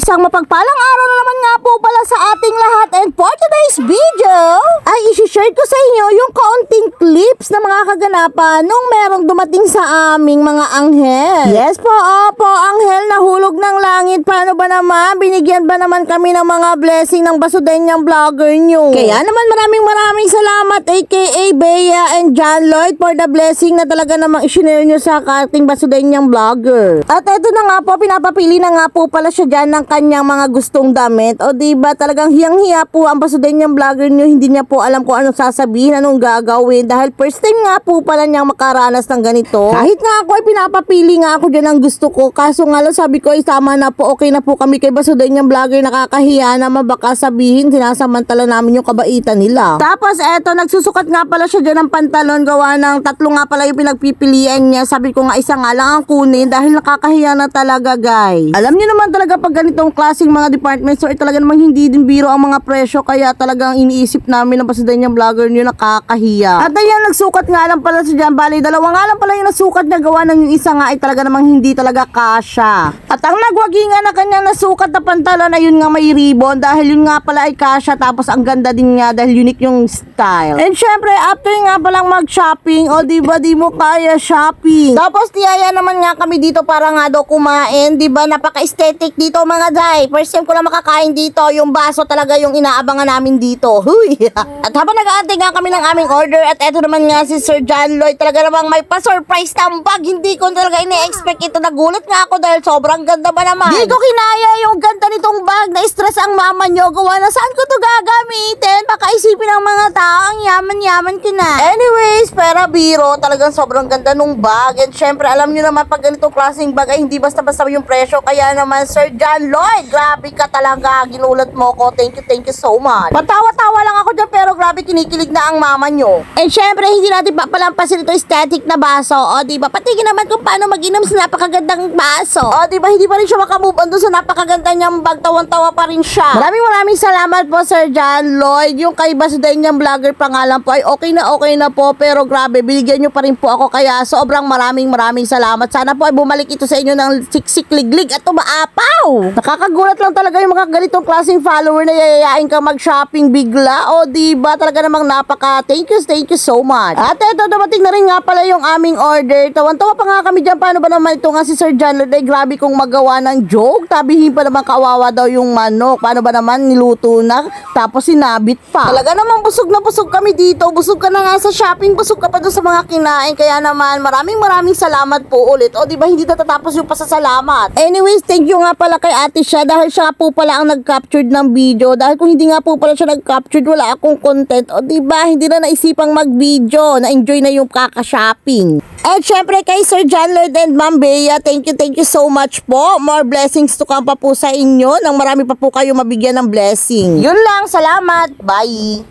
Isang mapagpalang araw na naman nga po pala sa ating lahat, and for today's video ay isi-share ko sa inyo yung kaunting clips na mga kaganapan nung merong dumating sa aming mga anghel. Yes po, opo, anghel na hulog ng langit. Paano ba naman? Binigyan ba naman kami ng mga blessing ng Basudenyang vlogger nyo? Kaya naman maraming salamat aka Bea and John Lloyd for the blessing na talaga namang isinare nyo sa ating Basudenyang vlogger. At eto na nga po, pinapapili na nga po pala siya dyan ng kanyang mga gustong damit. O diba talagang hiyang-hiya po ang Basudenyang vlogger nyo. Hindi niya po alam kung anong sasabihin, anong gagawin. Dahil first time nga po pala niyang makaranas ng ganito. Kahit nga ako ay pinapapili nga ako dyan ang gusto ko. Kaso nga lang sabi ko ay tama na po, okay na po kami kay Basudenyang vlogger. Nakakahiya naman baka sabihin sinasamantala namin yung kabaitan nila. Tapos eto, nagsusukat nga pala siya dyan ng pantalon. Gawa ng tatlo nga pala yung pinagpipilian niya. Sabi ko nga isa nga lang ang kunin dahil nakakahiya na talaga, guys. Alam niyo naman talaga pag ganitong klaseng mga department store talaga namang hindi din biro ang mga presyo, kaya talagang iniisip namin ng Basudenyang vlogger niyo nakakahiya. At ayan, nagsukat nga lang pala siya dyan. Bali, dalawa nga lang pala yung nasukat niya. Gawa ng yung isa nga ay talaga namang hindi talaga kasya. At ang nagwagi nga na kanyang nasukat na pantalon ay yun nga may ribbon dahil yun nga pala ay kasya, tapos ang ganda din nga dahil unique yung style. And syempre, after nga palang mag-shopping, o diba di mo kaya shopping. Tapos tiyaya naman nga kami dito para nga daw kumain, diba napaka-aesthetic dito mga day. First time ko lang makakain dito, yung baso talaga yung inaabangan namin dito. Huy! At habang nag-aantay nga kami ng aming order, at eto naman nga si Sir John Lloyd, talaga namang may pa-surprise tambag. Hindi ko talaga ine-expect ito. Nagulat nga ako dahil sobrang ganda ba naman. Hindi ko kinaya yung ganda nitong bag. Na-stress ang mama nyo. Gawa na saan ko to gagamitin? Baka isipin ng mga tao, ang yaman-yaman ko na. Anyways, pero biro, talagang sobrang ganda nung bag. And syempre, alam nyo naman pag ganitong klaseng bag ay hindi basta-basta yung presyo. Kaya naman, Sir John Lloyd, grabe ka talaga. Ginulat mo ko. Thank you so much. Patawa-tawa lang ako dyan, pero grabe kinikilig na ang mama nyo. And syempre, hindi natin papalampasin ito aesthetic na baso. O diba, patigin naman kung paano mag-inom sa napakagandang baso. O diba, hindi pa rin siya makamove on doon sa napakaganda niyang bag. Tawan-tawa pa rin siya. Maraming salamat po, Sir John Lloyd. Yung kay Basudenyang vlogger pangalan po ay okay na po, pero grabe, binigyan nyo pa rin po ako, kaya sobrang maraming salamat. Sana po ay bumalik ito sa inyo ng siksik-liglig at umaapaw. Nakakagulat lang talaga yung mga ganitong klaseng follower na yayayain kang mag-shopping bigla. O diba, talaga namang thank you so much. At eto, dumating na rin nga pala yung aming order. Tawan-tawa pa nga kami dyan. Paano ba naman ito nga si Sir John Lloyd ay grabe kong magawa ng joke. Tabihin pa naman kawawa daw yung manok. Paano ba naman niluto na tapos sinabit pa. Talaga naman busog na busog kami dito. Busog ka na nga sa shopping, busog ka pa doon sa mga kinain. Kaya naman maraming salamat po ulit. O diba, hindi natatapos yung pasasalamat. Anyways, thank you nga pala kay ate siya dahil siya po pala ang nag-captured ng video. Dahil kung hindi nga po pala siya nag-captured, wala akong content. O diba, hindi na naisipang mag-video. Na-enjoy na yung kaka-shopping. At syempre kay Sir John Lloyd and Ma'am Bea, thank you so much po. More blessings to come pa po sa inyo. Nang marami pa po kayo mabigyan ng blessing. Yun lang, salamat. Bye!